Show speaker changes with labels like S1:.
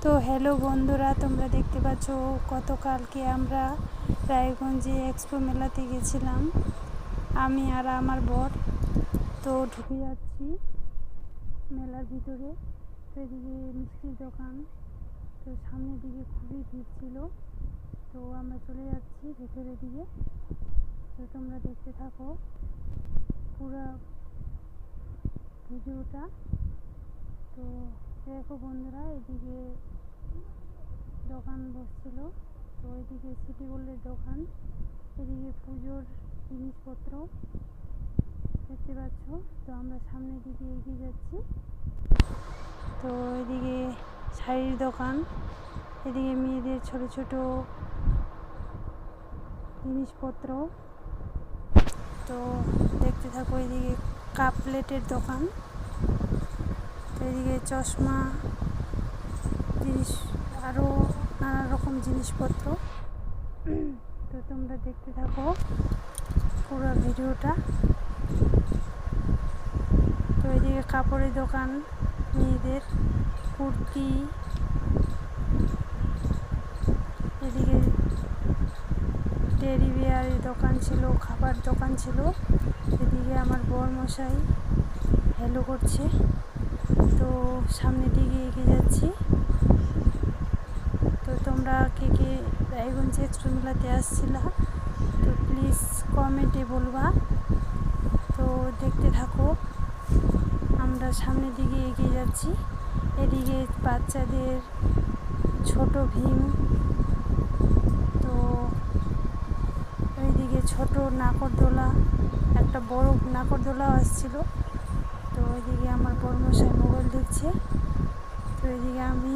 S1: তো হ্যালো বন্ধুরা, তোমরা দেখতে পাচ্ছ গতকালকে আমরা রায়গঞ্জে এক্সপো মেলাতে গেছিলাম, আমি আর আমার বর। তো ঢুকে যাচ্ছি মেলার ভিতরে। তো এদিকে মিষ্টির দোকান, তো সামনের দিকে খুবই ভিড় ছিল। তো আমরা চলে যাচ্ছি ভেতরের দিকে। তো তোমরা দেখতে থাকো পুরো ভিডিওটা। তো দেখো বন্ধুরা, এদিকে দোকান বসছিল। তো এদিকে সিটি গোল্ডের দোকান, এদিকে পুজোর জিনিসপত্র দেখতে পাচ্ছ। তো আমরা সামনের দিকে এগিয়ে যাচ্ছি। তো এদিকে শাড়ির দোকান, এদিকে মেয়েদের ছোট ছোট জিনিসপত্র। তো দেখতে থাকো, এদিকে কাপ প্লেটের দোকান, তো এদিকে চশমা জিনিস, আরও নানা রকম জিনিসপত্র। তো তোমরা দেখতে থাকো পুরো ভিডিওটা। তো এদিকে কাপড়ের দোকান, মেয়েদের কুর্তি, এদিকে টেডি বিয়ারের দোকান ছিল, খাবার দোকান ছিল। এদিকে আমার বর মশাই হ্যালো করছে। তো সামনের দিকে এগিয়ে যাচ্ছি। তো তোমরা কে কে রায়গঞ্জ এক্সপো মেলাতে আসছিলা, তো প্লিজ কমেন্টে বলবা। তো দেখতে থাকো, আমরা সামনের দিকে এগিয়ে যাচ্ছি। এদিকে বাচ্চাদের ছোট ভীম, তো ওইদিকে ছোট নাগরদোলা, একটা বড় নাগরদোলাও আসছিল। তো ওইদিকে আমার বড় মশাই মোবাইল দেখছে। তো এদিকে আমি